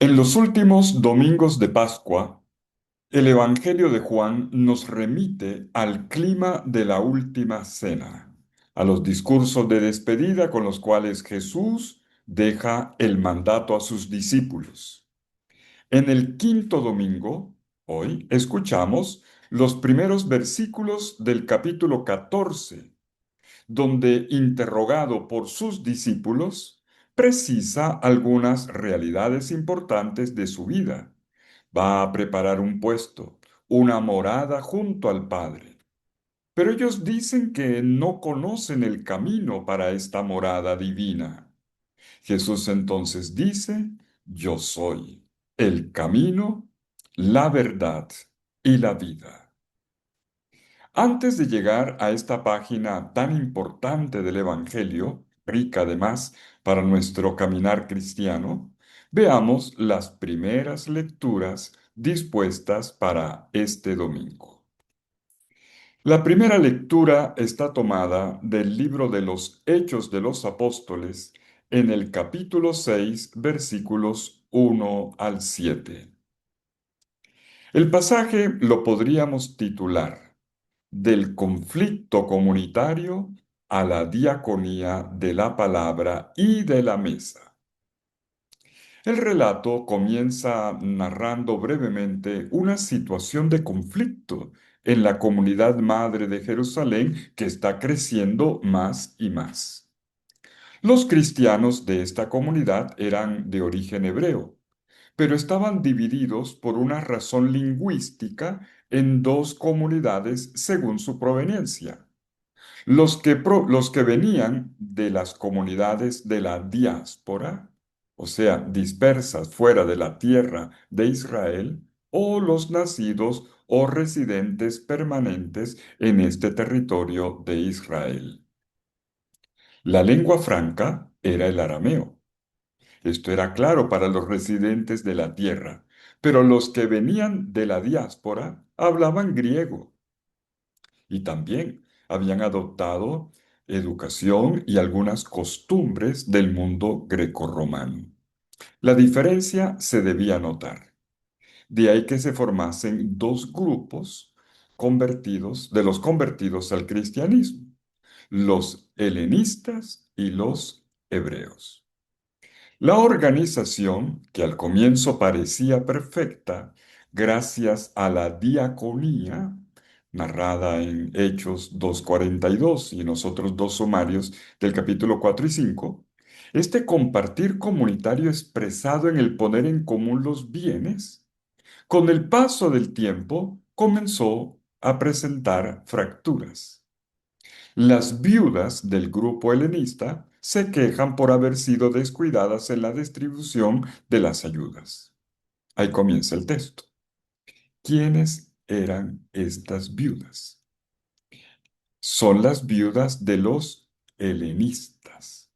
En los últimos domingos de Pascua, el Evangelio de Juan nos remite al clima de la última cena, a los discursos de despedida con los cuales Jesús deja el mandato a sus discípulos. En el quinto domingo, hoy, escuchamos los primeros versículos del capítulo 14, donde, interrogado por sus discípulos, precisa algunas realidades importantes de su vida. Va a preparar un puesto, una morada junto al Padre. Pero ellos dicen que no conocen el camino para esta morada divina. Jesús entonces dice, yo soy el camino, la verdad y la vida. Antes de llegar a esta página tan importante del Evangelio, rica además para nuestro caminar cristiano, veamos las primeras lecturas dispuestas para este domingo. La primera lectura está tomada del libro de los Hechos de los Apóstoles en el capítulo 6, versículos 1 al 7. El pasaje lo podríamos titular Del conflicto comunitario a la diaconía de la palabra y de la mesa. El relato comienza narrando brevemente una situación de conflicto en la comunidad madre de Jerusalén que está creciendo más y más. Los cristianos de esta comunidad eran de origen hebreo, pero estaban divididos por una razón lingüística en dos comunidades según su proveniencia. Los que venían de las comunidades de la diáspora, o sea, dispersas fuera de la tierra de Israel, o los nacidos o residentes permanentes en este territorio de Israel. La lengua franca era el arameo. Esto era claro para los residentes de la tierra, pero los que venían de la diáspora hablaban griego y también habían adoptado educación y algunas costumbres del mundo grecorromano. La diferencia se debía notar. De ahí que se formasen dos grupos convertidos, de los convertidos al cristianismo, los helenistas y los hebreos. La organización, que al comienzo parecía perfecta, gracias a la diaconía, narrada en Hechos 2:42 y en los otros dos sumarios del capítulo 4 y 5, este compartir comunitario expresado en el poner en común los bienes, con el paso del tiempo comenzó a presentar fracturas. Las viudas del grupo helenista se quejan por haber sido descuidadas en la distribución de las ayudas. Ahí comienza el texto. ¿Quiénes eran estas viudas? Son las viudas de los helenistas.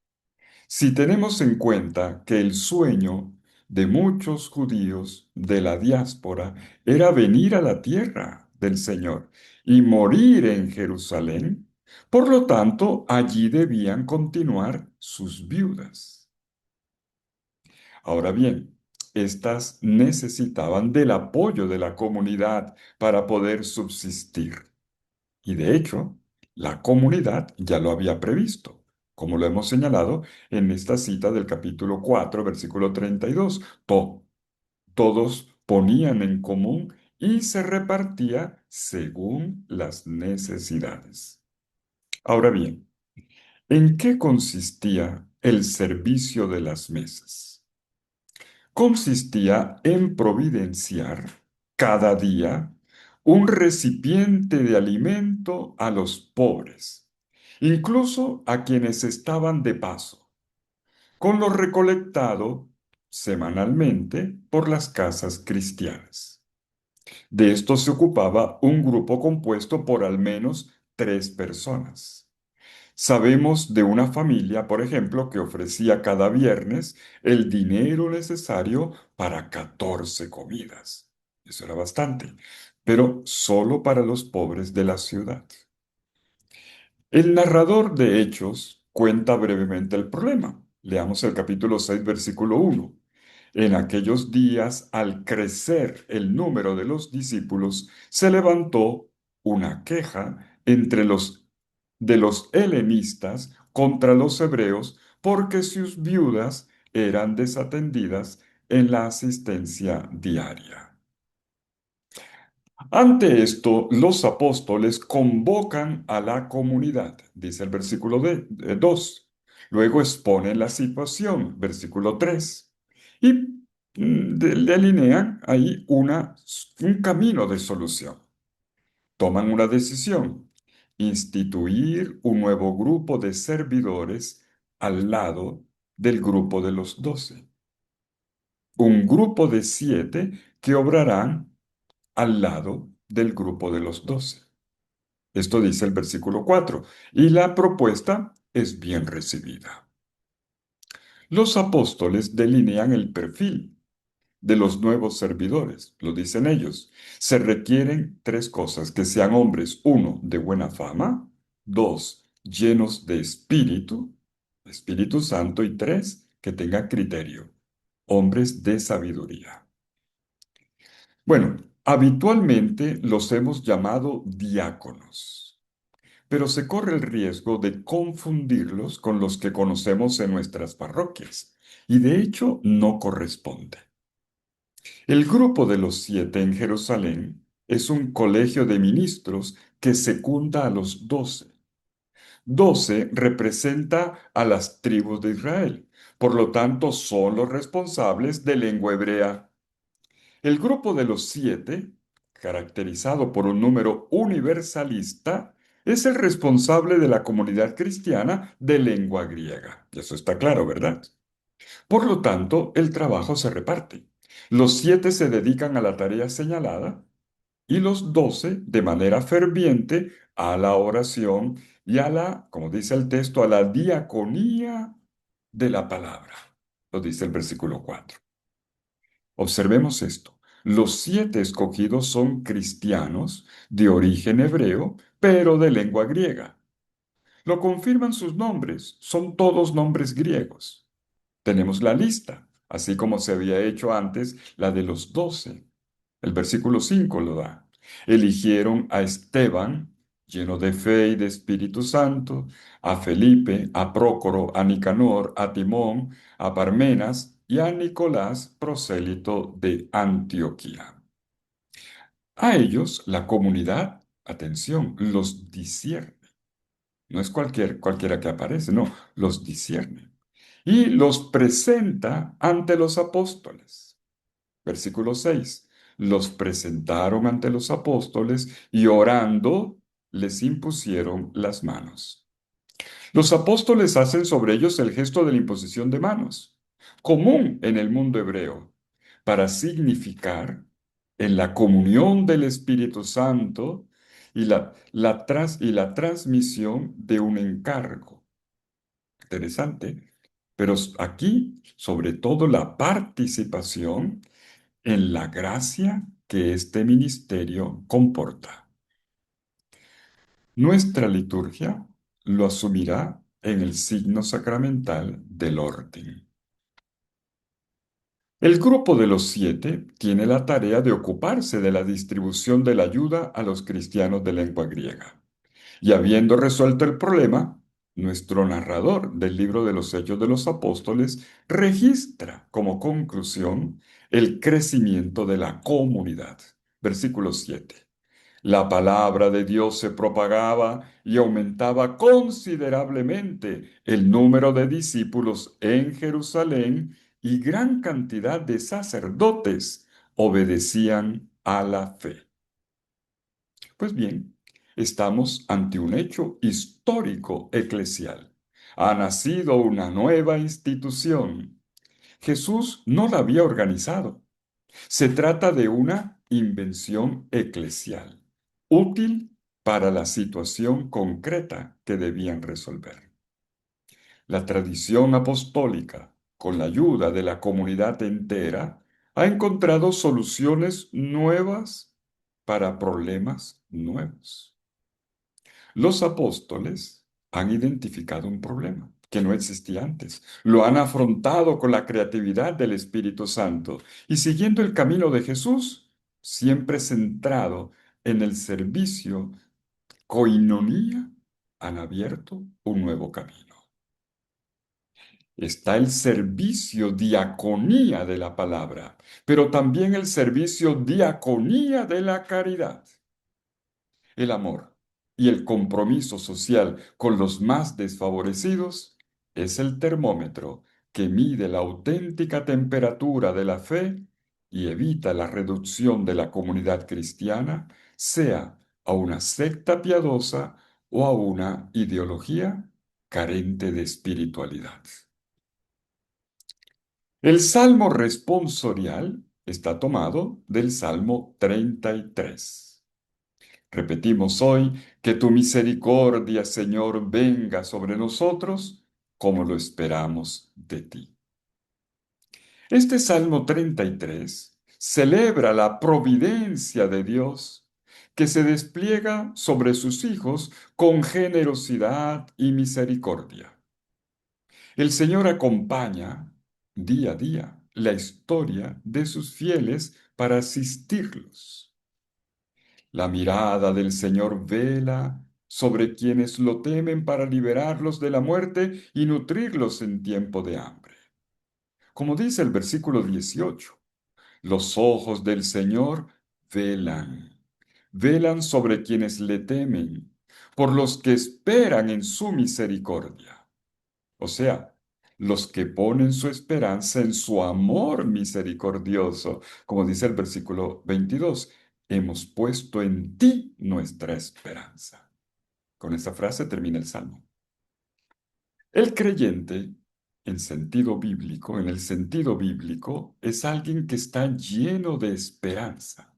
Si tenemos en cuenta que el sueño de muchos judíos de la diáspora era venir a la tierra del Señor y morir en Jerusalén, por lo tanto, allí debían continuar sus viudas. Ahora bien, estas necesitaban del apoyo de la comunidad para poder subsistir. Y de hecho, la comunidad ya lo había previsto, como lo hemos señalado en esta cita del capítulo 4, versículo 32. Todos ponían en común y se repartía según las necesidades. Ahora bien, ¿en qué consistía el servicio de las mesas? Consistía en providenciar cada día un recipiente de alimento a los pobres, incluso a quienes estaban de paso, con lo recolectado semanalmente por las casas cristianas. De esto se ocupaba un grupo compuesto por al menos 3 personas. Sabemos de una familia, por ejemplo, que ofrecía cada viernes el dinero necesario para 14 comidas. Eso era bastante, pero solo para los pobres de la ciudad. El narrador de Hechos cuenta brevemente el problema. Leamos el capítulo 6, versículo 1. En aquellos días, al crecer el número de los discípulos, se levantó una queja entre los de los helenistas contra los hebreos porque sus viudas eran desatendidas en la asistencia diaria. Ante esto, los apóstoles convocan a la comunidad, dice el versículo 2. Luego exponen la situación, versículo 3. Y delinean ahí un camino de solución. Toman una decisión, instituir un nuevo grupo de servidores al lado del grupo de los 12. Un grupo de 7 que obrarán al lado del grupo de los 12. Esto dice el versículo 4, y la propuesta es bien recibida. Los apóstoles delinean el perfil de los nuevos servidores, lo dicen ellos. Se requieren tres cosas: que sean hombres, uno, de buena fama; dos, llenos de Espíritu Santo; y tres, que tengan criterio, hombres de sabiduría. Bueno, habitualmente los hemos llamado diáconos, pero se corre el riesgo de confundirlos con los que conocemos en nuestras parroquias, y de hecho no corresponde. El grupo de los 7 en Jerusalén es un colegio de ministros que secunda a los 12. 12 representa a las tribus de Israel, por lo tanto son los responsables de lengua hebrea. El grupo de los 7, caracterizado por un número universalista, es el responsable de la comunidad cristiana de lengua griega. Eso está claro, ¿verdad? Por lo tanto, el trabajo se reparte. Los 7 se dedican a la tarea señalada y los 12 de manera ferviente a la oración y a la, como dice el texto, a la diaconía de la palabra. Lo dice el versículo 4. Observemos esto. Los 7 escogidos son cristianos de origen hebreo, pero de lengua griega. Lo confirman sus nombres, son todos nombres griegos. Tenemos la lista, así como se había hecho antes la de los 12. El versículo 5 lo da. Eligieron a Esteban, lleno de fe y de Espíritu Santo; a Felipe, a Prócoro, a Nicanor, a Timón, a Parmenas y a Nicolás, prosélito de Antioquía. A ellos la comunidad, atención, los discierne. No es cualquiera que aparece, no, los discierne. Y los presenta ante los apóstoles. Versículo 6. Los presentaron ante los apóstoles y orando les impusieron las manos. Los apóstoles hacen sobre ellos el gesto de la imposición de manos, común en el mundo hebreo, para significar en la comunión del Espíritu Santo y la transmisión de un encargo. Interesante. Pero aquí, sobre todo, la participación en la gracia que este ministerio comporta. Nuestra liturgia lo asumirá en el signo sacramental del orden. El grupo de los 7 tiene la tarea de ocuparse de la distribución de la ayuda a los cristianos de lengua griega. Y habiendo resuelto el problema, nuestro narrador del libro de los Hechos de los Apóstoles registra como conclusión el crecimiento de la comunidad. Versículo 7. La palabra de Dios se propagaba y aumentaba considerablemente el número de discípulos en Jerusalén, y gran cantidad de sacerdotes obedecían a la fe. Pues bien, estamos ante un hecho histórico eclesial. Ha nacido una nueva institución. Jesús no la había organizado. Se trata de una invención eclesial, útil para la situación concreta que debían resolver. La tradición apostólica, con la ayuda de la comunidad entera, ha encontrado soluciones nuevas para problemas nuevos. Los apóstoles han identificado un problema. que no existía antes. Lo han afrontado con la creatividad del Espíritu Santo y siguiendo el camino de Jesús, siempre centrado en el servicio, coinonía, han abierto un nuevo camino. Está el servicio diaconía de la palabra, pero también el servicio diaconía de la caridad. El amor y el compromiso social con los más desfavorecidos es el termómetro que mide la auténtica temperatura de la fe y evita la reducción de la comunidad cristiana, sea a una secta piadosa o a una ideología carente de espiritualidad. El salmo responsorial está tomado del Salmo 33. Repetimos hoy que tu misericordia, Señor, venga sobre nosotros como lo esperamos de ti. Este Salmo 33 celebra la providencia de Dios que se despliega sobre sus hijos con generosidad y misericordia. El Señor acompaña día a día la historia de sus fieles para asistirlos. La mirada del Señor vela sobre quienes lo temen para liberarlos de la muerte y nutrirlos en tiempo de hambre. Como dice el versículo 18, los ojos del Señor velan, velan sobre quienes le temen, por los que esperan en su misericordia. O sea, los que ponen su esperanza en su amor misericordioso, como dice el versículo 22, hemos puesto en ti nuestra esperanza. Con esta frase termina el Salmo. El creyente, en el sentido bíblico, es alguien que está lleno de esperanza.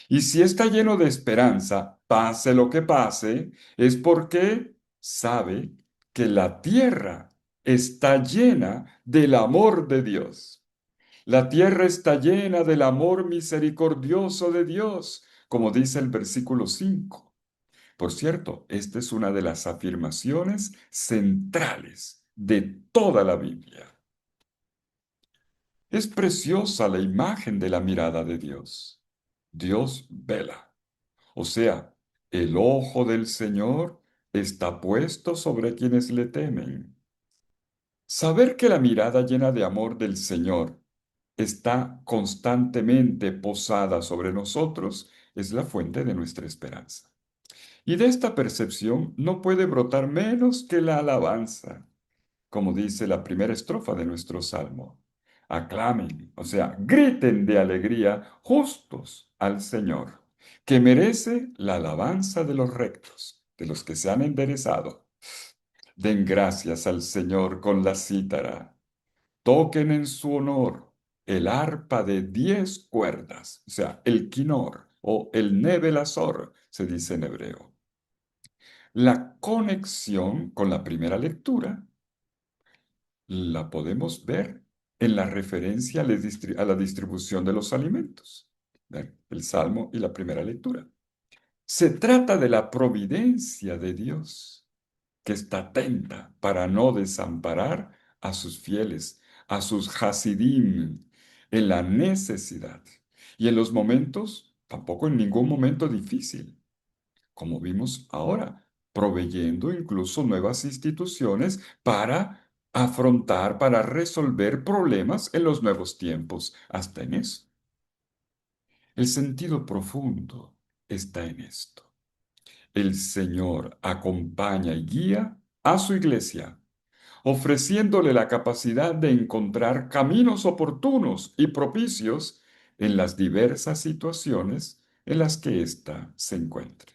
Y si está lleno de esperanza, pase lo que pase, es porque sabe que la tierra está llena del amor de Dios. La tierra está llena del amor misericordioso de Dios, como dice el versículo 5. Por cierto, esta es una de las afirmaciones centrales de toda la Biblia. Es preciosa la imagen de la mirada de Dios. Dios vela. O sea, el ojo del Señor está puesto sobre quienes le temen. Saber que la mirada llena de amor del Señor está constantemente posada sobre nosotros es la fuente de nuestra esperanza. Y de esta percepción no puede brotar menos que la alabanza, como dice la primera estrofa de nuestro salmo. Aclamen, o sea, griten de alegría justos al Señor, que merece la alabanza de los rectos, de los que se han enderezado. Den gracias al Señor con la cítara, toquen en su honor el arpa de 10 cuerdas, o sea, el quinor o el nevelazor, se dice en hebreo. La conexión con la primera lectura la podemos ver en la referencia a la distribución de los alimentos. ¿Ven? El Salmo y la primera lectura. Se trata de la providencia de Dios, que está atenta para no desamparar a sus fieles, a sus hasidim, en la necesidad y en los momentos, tampoco en ningún momento difícil, como vimos ahora, proveyendo incluso nuevas instituciones para afrontar, para resolver problemas en los nuevos tiempos, hasta en eso. El sentido profundo está en esto. El Señor acompaña y guía a su iglesia, ofreciéndole la capacidad de encontrar caminos oportunos y propicios en las diversas situaciones en las que ésta se encuentre.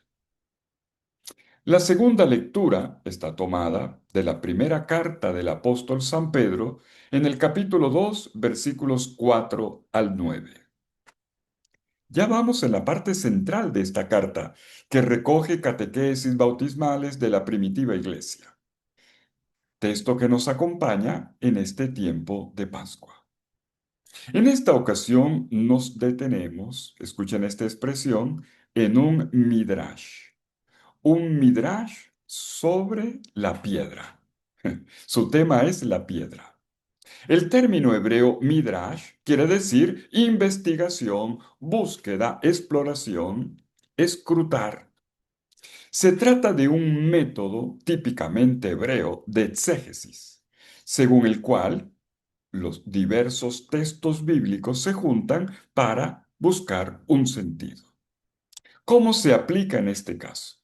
La segunda lectura está tomada de la primera carta del apóstol San Pedro en el capítulo 2, versículos 4 al 9. Ya vamos en la parte central de esta carta, que recoge catequesis bautismales de la primitiva iglesia, texto que nos acompaña en este tiempo de Pascua. En esta ocasión nos detenemos, escuchen esta expresión, en un midrash sobre la piedra. Su tema es la piedra. El término hebreo midrash quiere decir investigación, búsqueda, exploración, escrutar. Se trata de un método típicamente hebreo de exégesis, según el cual los diversos textos bíblicos se juntan para buscar un sentido. ¿Cómo se aplica en este caso?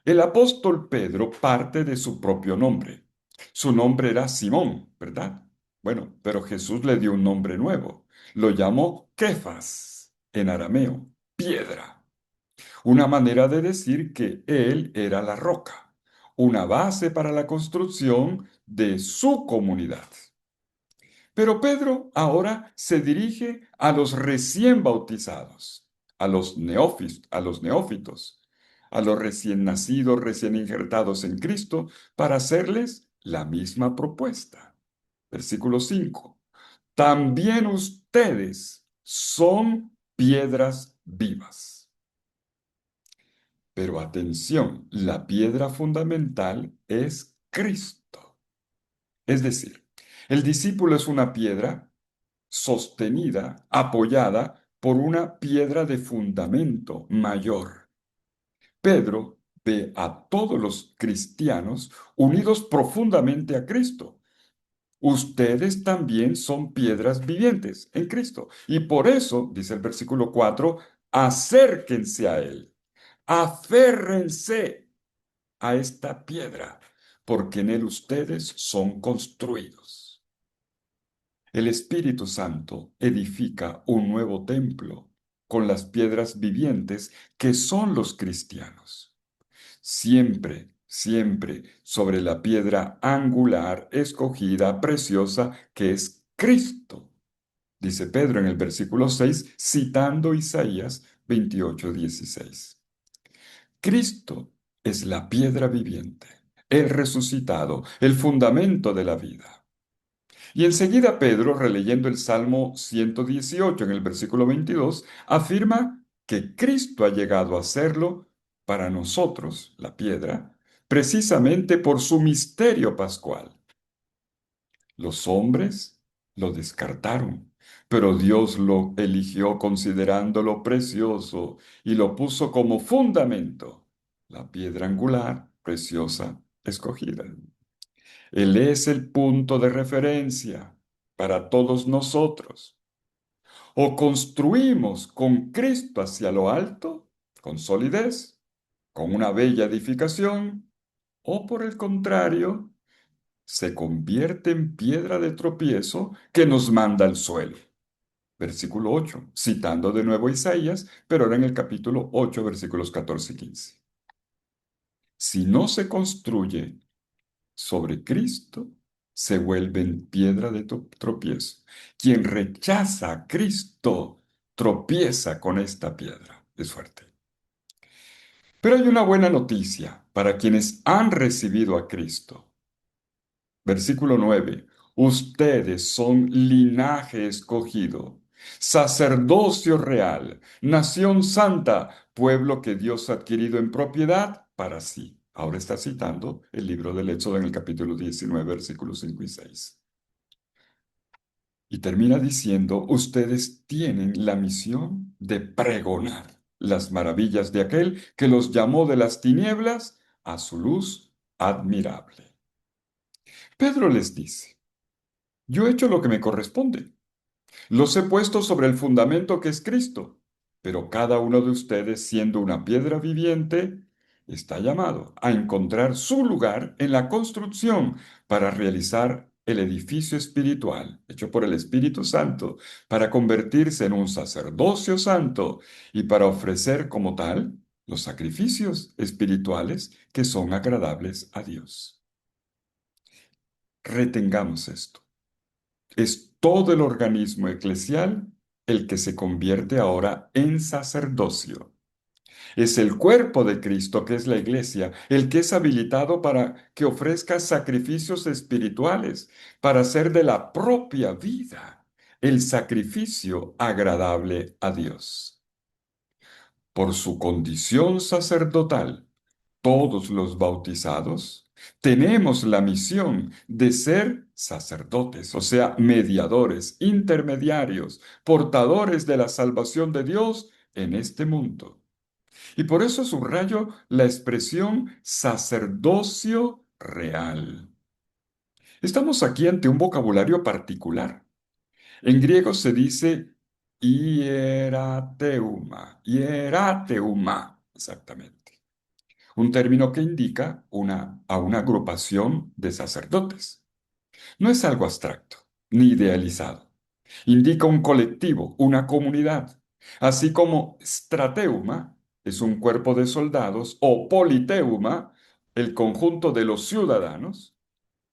El apóstol Pedro parte de su propio nombre. Su nombre era Simón, ¿verdad? Bueno, pero Jesús le dio un nombre nuevo. Lo llamó Kefas, en arameo, piedra. Una manera de decir que él era la roca, una base para la construcción de su comunidad. Pero Pedro ahora se dirige a los recién bautizados, a los neófitos, a los recién nacidos, recién injertados en Cristo, para hacerles la misma propuesta. Versículo 5. También ustedes son piedras vivas. Pero atención, la piedra fundamental es Cristo. Es decir, el discípulo es una piedra sostenida, apoyada por una piedra de fundamento mayor. Pedro ve a todos los cristianos unidos profundamente a Cristo. Ustedes también son piedras vivientes en Cristo. Y por eso, dice el versículo 4, acérquense a Él, aférrense a esta piedra, porque en Él ustedes son construidos. El Espíritu Santo edifica un nuevo templo con las piedras vivientes que son los cristianos. Siempre, siempre sobre la piedra angular, escogida, preciosa, que es Cristo, dice Pedro en el versículo 6, citando Isaías 28:16. Cristo es la piedra viviente, el resucitado, el fundamento de la vida. Y enseguida Pedro, releyendo el Salmo 118 en el versículo 22, afirma que Cristo ha llegado a serlo para nosotros, la piedra, precisamente por su misterio pascual. Los hombres lo descartaron, pero Dios lo eligió considerándolo precioso y lo puso como fundamento, la piedra angular, preciosa, escogida. Él es el punto de referencia para todos nosotros. O construimos con Cristo hacia lo alto, con solidez, con una bella edificación, o por el contrario, se convierte en piedra de tropiezo que nos manda al suelo. Versículo 8, citando de nuevo Isaías, pero ahora en el capítulo 8, versículos 14 y 15. Si no se construye sobre Cristo, se vuelve en piedra de tropiezo. Quien rechaza a Cristo tropieza con esta piedra. Es fuerte. Pero hay una buena noticia para quienes han recibido a Cristo. Versículo 9. Ustedes son linaje escogido, sacerdocio real, nación santa, pueblo que Dios ha adquirido en propiedad para sí. Ahora está citando el libro del Éxodo en el capítulo 19, versículos 5 y 6. Y termina diciendo, ustedes tienen la misión de pregonar las maravillas de aquel que los llamó de las tinieblas a su luz admirable. Pedro les dice, yo he hecho lo que me corresponde. Los he puesto sobre el fundamento que es Cristo, pero cada uno de ustedes, siendo una piedra viviente, está llamado a encontrar su lugar en la construcción para realizar el edificio espiritual hecho por el Espíritu Santo, para convertirse en un sacerdocio santo y para ofrecer como tal los sacrificios espirituales que son agradables a Dios. Retengamos esto. Es todo el organismo eclesial el que se convierte ahora en sacerdocio. Es el cuerpo de Cristo, que es la iglesia, el que es habilitado para que ofrezca sacrificios espirituales, para hacer de la propia vida el sacrificio agradable a Dios. Por su condición sacerdotal, Todos los bautizados tenemos la misión de ser sacerdotes, o sea, mediadores, intermediarios, portadores de la salvación de Dios en este mundo. Y por eso subrayo la expresión sacerdocio real. Estamos aquí ante un vocabulario particular. En griego se dice hierateuma, exactamente. Un término que indica a una agrupación de sacerdotes. No es algo abstracto, ni idealizado. Indica un colectivo, una comunidad, así como strateuma es un cuerpo de soldados o politeuma, el conjunto de los ciudadanos,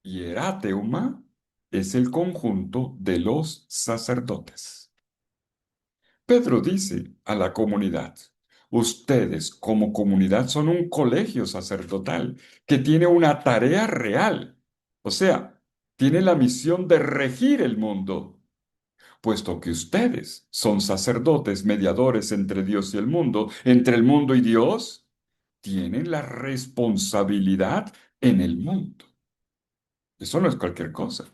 y erateuma es el conjunto de los sacerdotes. Pedro dice a la comunidad, ustedes como comunidad son un colegio sacerdotal que tiene una tarea real, o sea, tiene la misión de regir el mundo, puesto que ustedes son sacerdotes mediadores entre Dios y el mundo, entre el mundo y Dios, tienen la responsabilidad en el mundo. Eso no es cualquier cosa.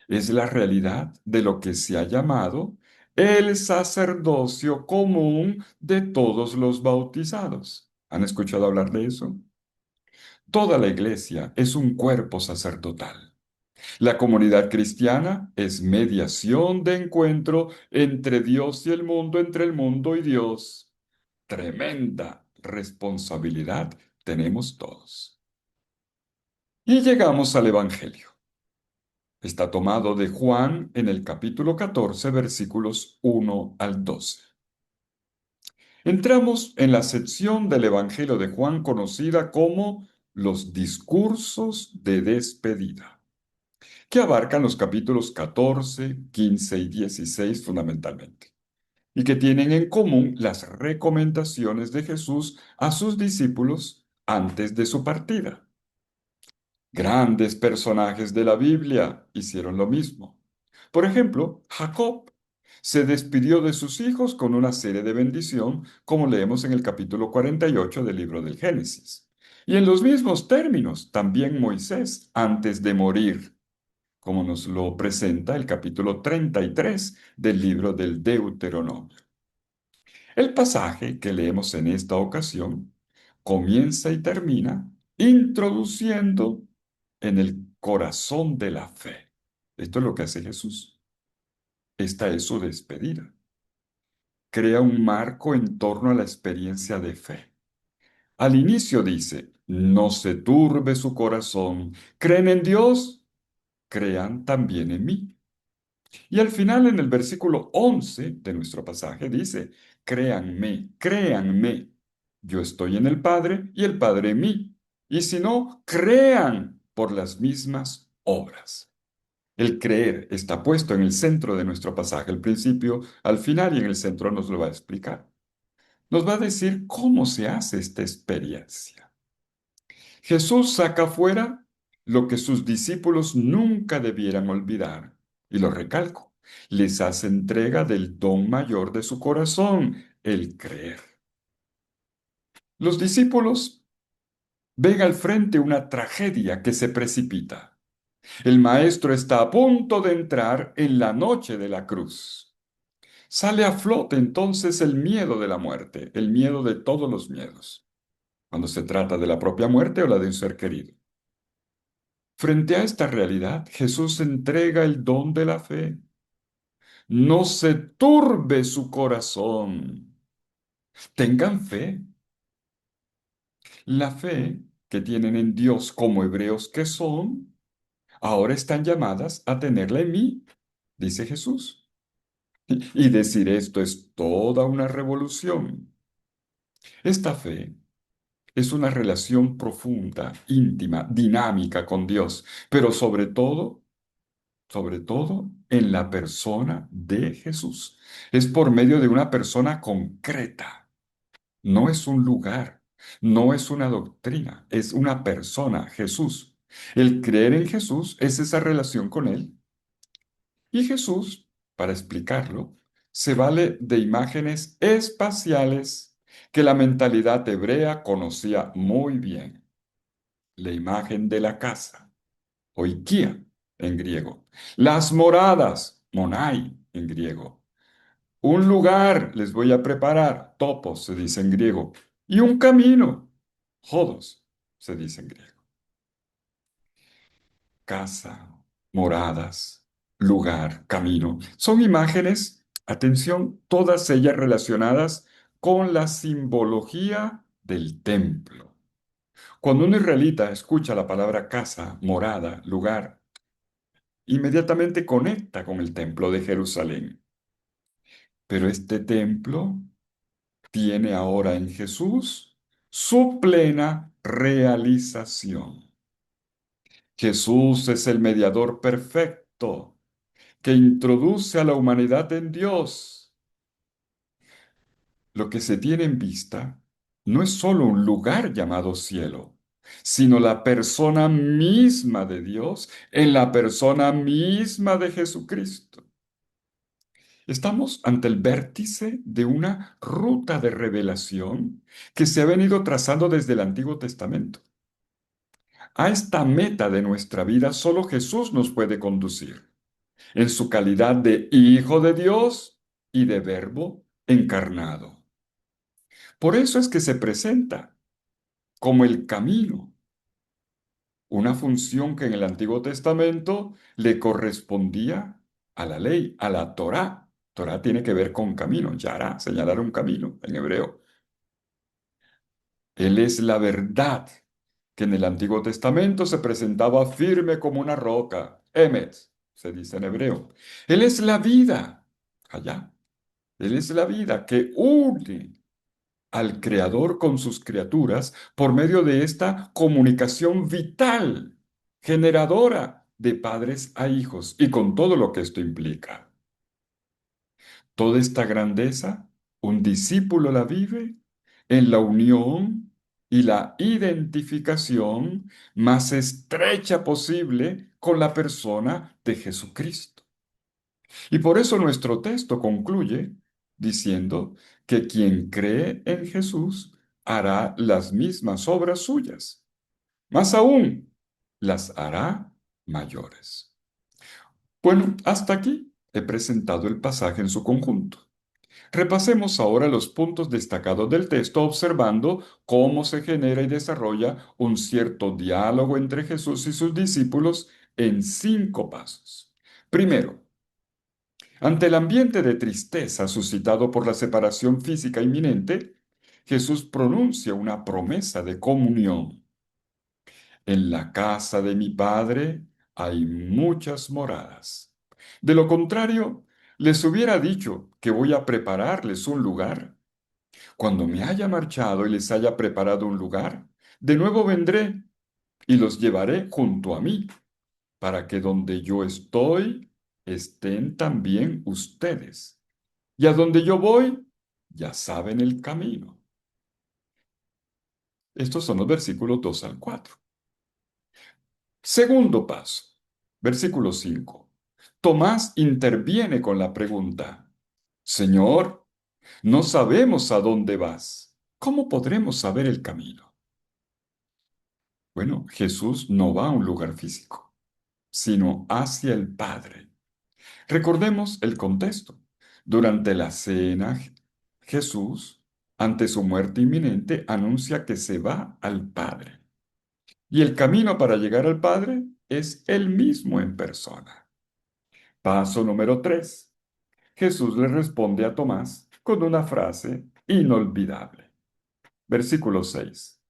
Es la realidad de lo que se ha llamado el sacerdocio común de todos los bautizados. ¿Han escuchado hablar de eso? Toda la iglesia es un cuerpo sacerdotal. La comunidad cristiana es mediación de encuentro entre Dios y el mundo, entre el mundo y Dios. Tremenda responsabilidad tenemos todos. Y llegamos al Evangelio. Está tomado de Juan en el capítulo 14, versículos 1 al 12. Entramos en la sección del Evangelio de Juan conocida como los discursos de despedida, que abarcan los capítulos 14, 15 y 16 fundamentalmente, y que tienen en común las recomendaciones de Jesús a sus discípulos antes de su partida. Grandes personajes de la Biblia hicieron lo mismo. Por ejemplo, Jacob se despidió de sus hijos con una serie de bendición, como leemos en el capítulo 48 del libro del Génesis. Y en los mismos términos, también Moisés, antes de morir, como nos lo presenta el capítulo 33 del libro del Deuteronomio. El pasaje que leemos en esta ocasión comienza y termina introduciendo en el corazón de la fe. Esto es lo que hace Jesús. Esta es su despedida. Crea un marco en torno a la experiencia de fe. Al inicio dice, no se turbe su corazón. ¿Creen en Dios? Crean también en mí. Y al final, en el versículo 11 de nuestro pasaje, dice, créanme, créanme, yo estoy en el Padre y el Padre en mí. Y si no, crean por las mismas obras. El creer está puesto en el centro de nuestro pasaje, al principio, al final y en el centro nos lo va a explicar. Nos va a decir cómo se hace esta experiencia. Jesús saca fuera lo que sus discípulos nunca debieran olvidar, y lo recalco, les hace entrega del don mayor de su corazón, el creer. Los discípulos ven al frente una tragedia que se precipita. El maestro está a punto de entrar en la noche de la cruz. Sale a flote entonces el miedo de la muerte, el miedo de todos los miedos, cuando se trata de la propia muerte o la de un ser querido. Frente a esta realidad, Jesús entrega el don de la fe. No se turbe su corazón. Tengan fe. La fe que tienen en Dios como hebreos que son, ahora están llamadas a tenerla en mí, dice Jesús. Y decir esto es toda una revolución. Esta fe es una relación profunda, íntima, dinámica con Dios, pero sobre todo en la persona de Jesús. Es por medio de una persona concreta. No es un lugar, no es una doctrina, es una persona, Jesús. El creer en Jesús es esa relación con Él. Y Jesús, para explicarlo, se vale de imágenes espaciales que la mentalidad hebrea conocía muy bien. La imagen de la casa, oikia en griego. Las moradas, monai en griego. Un lugar les voy a preparar, topos se dice en griego. Y un camino, jodos se dice en griego. Casa, moradas, lugar, camino. Son imágenes, atención, todas ellas relacionadas con la simbología del templo. Cuando un israelita escucha la palabra casa, morada, lugar, inmediatamente conecta con el templo de Jerusalén. Pero este templo tiene ahora en Jesús su plena realización. Jesús es el mediador perfecto que introduce a la humanidad en Dios. Lo que se tiene en vista no es solo un lugar llamado cielo, sino la persona misma de Dios en la persona misma de Jesucristo. Estamos ante el vértice de una ruta de revelación que se ha venido trazando desde el Antiguo Testamento. A esta meta de nuestra vida solo Jesús nos puede conducir, en su calidad de Hijo de Dios y de Verbo encarnado. Por eso es que se presenta como el camino, una función que en el Antiguo Testamento le correspondía a la ley, a la Torá. Torá tiene que ver con camino, yará, señalar un camino en hebreo. Él es la verdad, que en el Antiguo Testamento se presentaba firme como una roca, emet, se dice en hebreo. Él es la vida, allá. Él es la vida que une al Creador con sus criaturas por medio de esta comunicación vital, generadora de padres a hijos y con todo lo que esto implica. Toda esta grandeza, un discípulo la vive en la unión y la identificación más estrecha posible con la persona de Jesucristo. Y por eso nuestro texto concluye diciendo que quien cree en Jesús hará las mismas obras suyas. Más aún, las hará mayores. Bueno, hasta aquí he presentado el pasaje en su conjunto. Repasemos ahora los puntos destacados del texto observando cómo se genera y desarrolla un cierto diálogo entre Jesús y sus discípulos en 5 pasos. Primero, ante el ambiente de tristeza suscitado por la separación física inminente, Jesús pronuncia una promesa de comunión. En la casa de mi Padre hay muchas moradas. De lo contrario, les hubiera dicho que voy a prepararles un lugar. Cuando me haya marchado y les haya preparado un lugar, de nuevo vendré y los llevaré junto a mí, para que donde yo estoy, estén también ustedes. Y a donde yo voy, ya saben el camino. Estos son los versículos 2 al 4. Segundo paso, versículo 5. Tomás interviene con la pregunta, Señor, no sabemos a dónde vas. ¿Cómo podremos saber el camino? Bueno, Jesús no va a un lugar físico, sino hacia el Padre. Recordemos el contexto. Durante la cena, Jesús, ante su muerte inminente, anuncia que se va al Padre. Y el camino para llegar al Padre es Él mismo en persona. Paso número 3. Jesús le responde a Tomás con una frase inolvidable. Versículo 6.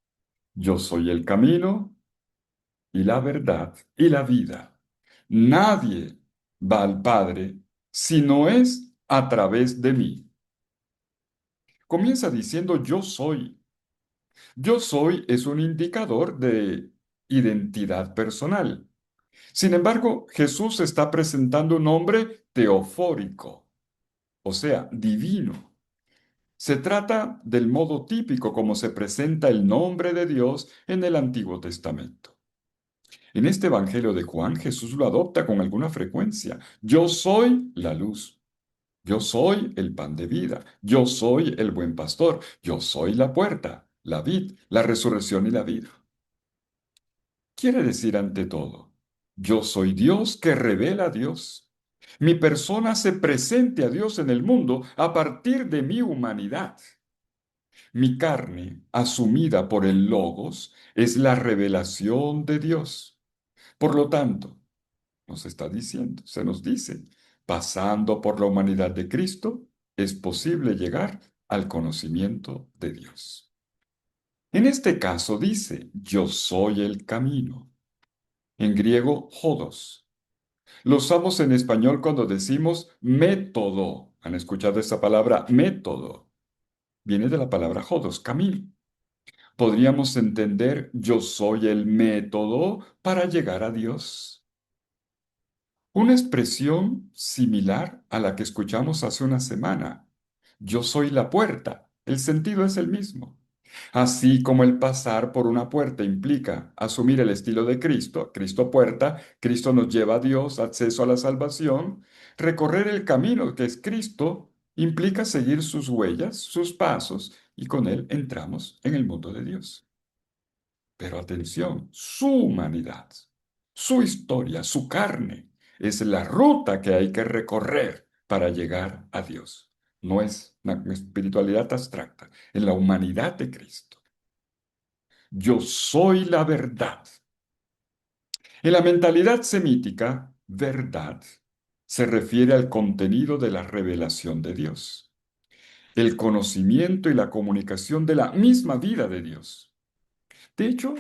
Yo soy el camino y la verdad y la vida. Nadie va al Padre si no es a través de mí. Comienza diciendo yo soy. Yo soy es un indicador de identidad personal. Sin embargo, Jesús está presentando un nombre teofórico, o sea, divino. Se trata del modo típico como se presenta el nombre de Dios en el Antiguo Testamento. En este Evangelio de Juan, Jesús lo adopta con alguna frecuencia. Yo soy la luz. Yo soy el pan de vida, yo soy el buen pastor, yo soy la puerta, la vid, la resurrección y la vida. Quiere decir ante todo, yo soy Dios que revela a Dios. Mi persona se presente a Dios en el mundo a partir de mi humanidad. Mi carne, asumida por el Logos, es la revelación de Dios. Por lo tanto, nos está diciendo, se nos dice, pasando por la humanidad de Cristo, es posible llegar al conocimiento de Dios. En este caso dice, yo soy el camino. En griego, hodos. Lo usamos en español cuando decimos método. ¿Han escuchado esa palabra método? Viene de la palabra hodos, camino. Podríamos entender yo soy el método para llegar a Dios. Una expresión similar a la que escuchamos hace una semana. Yo soy la puerta. El sentido es el mismo. Así como el pasar por una puerta implica asumir el estilo de Cristo, Cristo puerta, Cristo nos lleva a Dios, acceso a la salvación, recorrer el camino que es Cristo implica seguir sus huellas, sus pasos, y con él entramos en el mundo de Dios. Pero atención, su humanidad, su historia, su carne, es la ruta que hay que recorrer para llegar a Dios. No es una espiritualidad abstracta, en la humanidad de Cristo. Yo soy la verdad. En la mentalidad semítica, verdad se refiere al contenido de la revelación de Dios, el conocimiento y la comunicación de la misma vida de Dios. De hecho,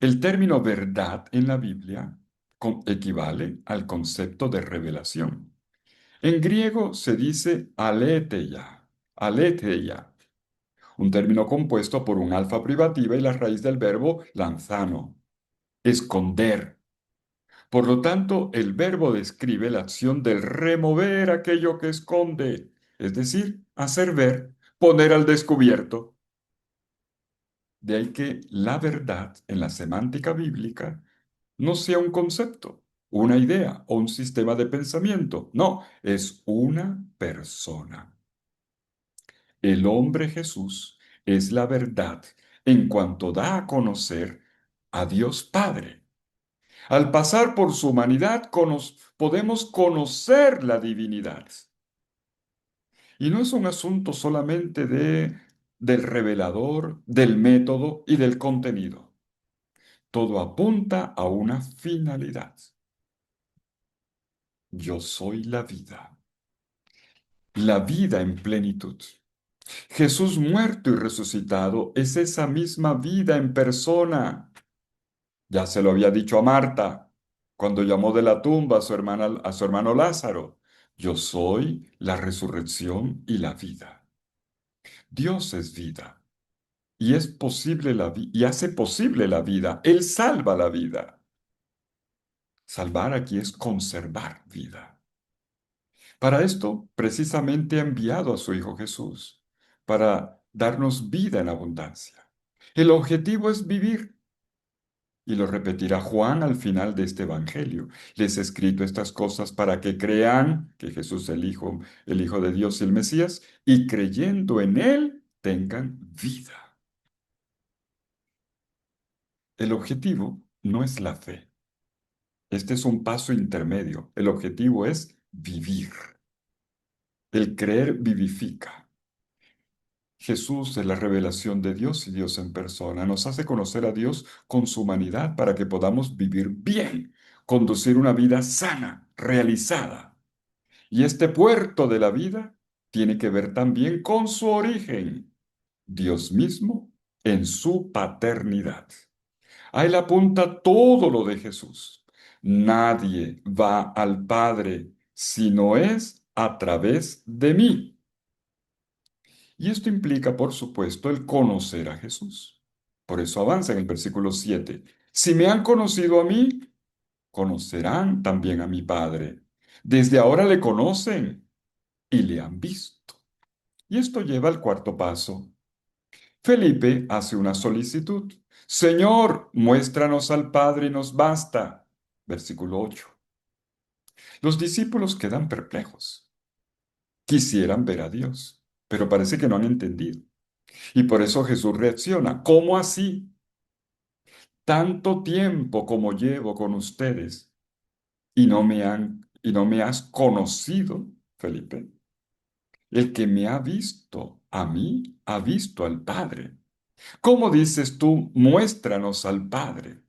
el término verdad en la Biblia equivale al concepto de revelación. En griego se dice aletheia, un término compuesto por un alfa privativa y la raíz del verbo lanzano, esconder. Por lo tanto, el verbo describe la acción del remover aquello que esconde, es decir, hacer ver, poner al descubierto. De ahí que la verdad en la semántica bíblica no sea un concepto, una idea o un sistema de pensamiento. No, es una persona. El hombre Jesús es la verdad en cuanto da a conocer a Dios Padre. Al pasar por su humanidad podemos conocer la divinidad. Y no es un asunto solamente del revelador, del método y del contenido. Todo apunta a una finalidad. Yo soy la vida en plenitud. Jesús muerto y resucitado es esa misma vida en persona. Ya se lo había dicho a Marta cuando llamó de la tumba a su hermano Lázaro. Yo soy la resurrección y la vida. Dios es vida y es posible y hace posible la vida. Él salva la vida. Salvar aquí es conservar vida. Para esto, precisamente ha enviado a su Hijo Jesús, para darnos vida en abundancia. El objetivo es vivir, y lo repetirá Juan al final de este Evangelio. Les he escrito estas cosas para que crean que Jesús es el Hijo de Dios y el Mesías, y creyendo en Él tengan vida. El objetivo no es la fe. Este es un paso intermedio. El objetivo es vivir. El creer vivifica. Jesús es la revelación de Dios y Dios en persona. Nos hace conocer a Dios con su humanidad para que podamos vivir bien, conducir una vida sana, realizada. Y este puerto de la vida tiene que ver también con su origen, Dios mismo en su paternidad. A él apunta todo lo de Jesús. Nadie va al Padre si no es a través de mí. Y esto implica, por supuesto, el conocer a Jesús. Por eso avanza en el versículo 7. Si me han conocido a mí, conocerán también a mi Padre. Desde ahora le conocen y le han visto. Y esto lleva al cuarto paso. Felipe hace una solicitud. Señor, muéstranos al Padre y nos basta. Versículo 8. Los discípulos quedan perplejos. Quisieran ver a Dios, pero parece que no han entendido. Y por eso Jesús reacciona. ¿Cómo así? Tanto tiempo como llevo con ustedes y no me has conocido, Felipe. El que me ha visto a mí, ha visto al Padre. ¿Cómo dices tú, muéstranos al Padre?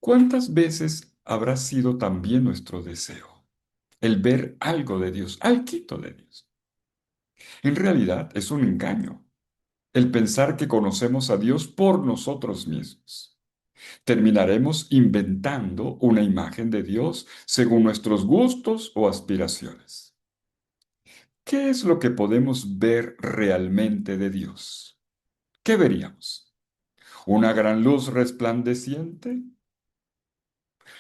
¿Cuántas veces habrá sido también nuestro deseo el ver algo de Dios, algo de Dios? En realidad es un engaño el pensar que conocemos a Dios por nosotros mismos. Terminaremos inventando una imagen de Dios según nuestros gustos o aspiraciones. ¿Qué es lo que podemos ver realmente de Dios? ¿Qué veríamos? ¿Una gran luz resplandeciente?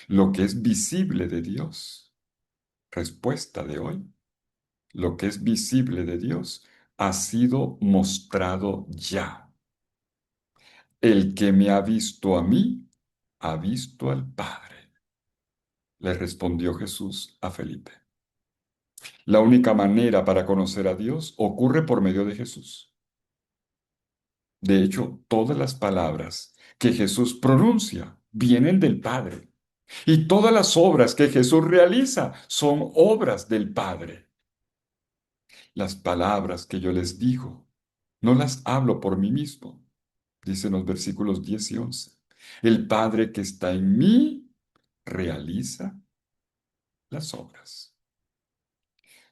Lo que es visible de Dios. Respuesta de hoy. Lo que es visible de Dios ha sido mostrado ya. El que me ha visto a mí, ha visto al Padre, le respondió Jesús a Felipe. La única manera para conocer a Dios ocurre por medio de Jesús. De hecho, todas las palabras que Jesús pronuncia vienen del Padre. Y todas las obras que Jesús realiza son obras del Padre. Las palabras que yo les digo, no las hablo por mí mismo, dicen los versículos 10 y 11. El Padre que está en mí realiza las obras.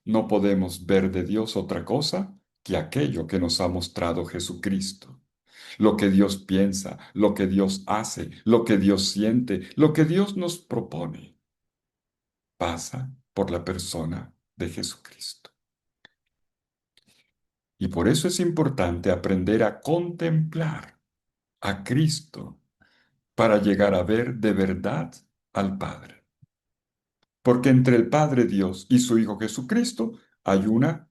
No podemos ver de Dios otra cosa que aquello que nos ha mostrado Jesucristo. Lo que Dios piensa, lo que Dios hace, lo que Dios siente, lo que Dios nos propone, pasa por la persona de Jesucristo. Y por eso es importante aprender a contemplar a Cristo para llegar a ver de verdad al Padre. Porque entre el Padre Dios y su Hijo Jesucristo hay una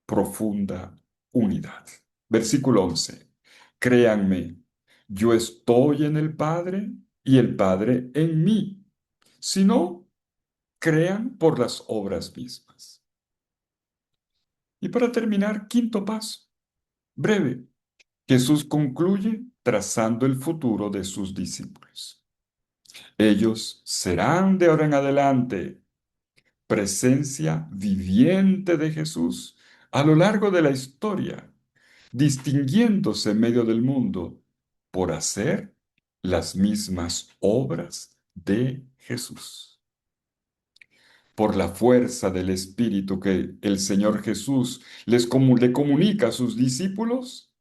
profunda unidad. Versículo 11. Créanme, yo estoy en el Padre y el Padre en mí. Si no, crean por las obras mismas. Y para terminar, quinto paso, breve. Jesús concluye trazando el futuro de sus discípulos. Ellos serán de ahora en adelante presencia viviente de Jesús a lo largo de la historia, distinguiéndose en medio del mundo por hacer las mismas obras de Jesús. Por la fuerza del Espíritu que el Señor Jesús le comunica a sus discípulos,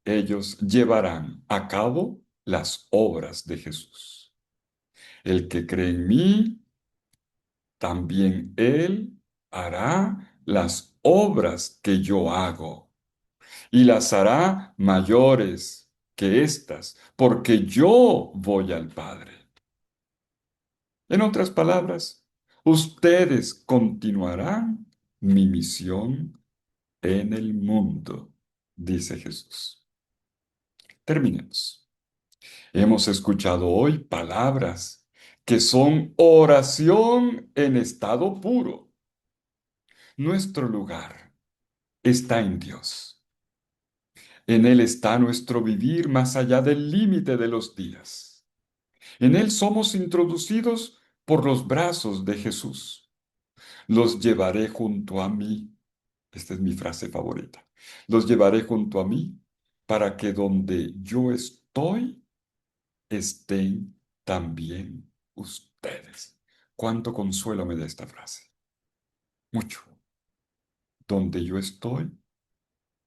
ellos llevarán a cabo las obras de Jesús. El que cree en mí, también él hará las obras que yo hago, y las hará mayores que estas, porque yo voy al Padre. En otras palabras, ustedes continuarán mi misión en el mundo, dice Jesús. Terminemos. Hemos escuchado hoy palabras que son oración en estado puro. Nuestro lugar está en Dios. En Él está nuestro vivir más allá del límite de los días. En Él somos introducidos por los brazos de Jesús. Los llevaré junto a mí. Esta es mi frase favorita. Los llevaré junto a mí para que donde yo estoy, estén también ustedes. ¿Cuánto consuelo me da esta frase? Mucho. Donde yo estoy,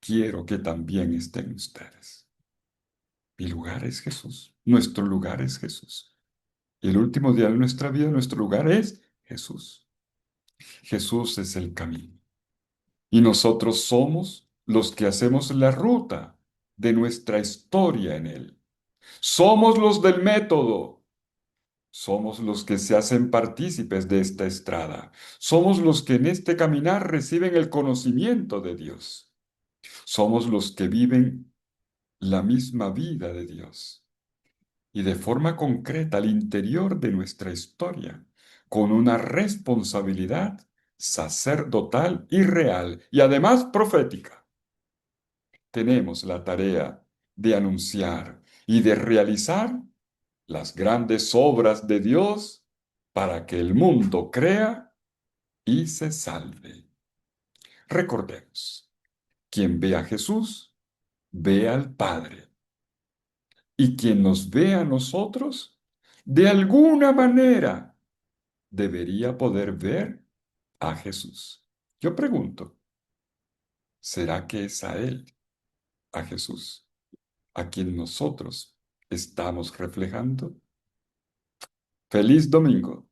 quiero que también estén ustedes. Mi lugar es Jesús. Nuestro lugar es Jesús. Y el último día de nuestra vida, nuestro lugar es Jesús. Jesús es el camino. Y nosotros somos los que hacemos la ruta de nuestra historia en Él. Somos los del método. Somos los que se hacen partícipes de esta estrada. Somos los que en este caminar reciben el conocimiento de Dios. Somos los que viven la misma vida de Dios. Y de forma concreta al interior de nuestra historia, con una responsabilidad sacerdotal y real, y además profética. Tenemos la tarea de anunciar y de realizar las grandes obras de Dios para que el mundo crea y se salve. Recordemos, quien ve a Jesús, ve al Padre. Y quien nos ve a nosotros, de alguna manera, debería poder ver a Jesús. Yo pregunto, ¿será que es a Él, a Jesús, a quien nosotros estamos reflejando? Feliz domingo.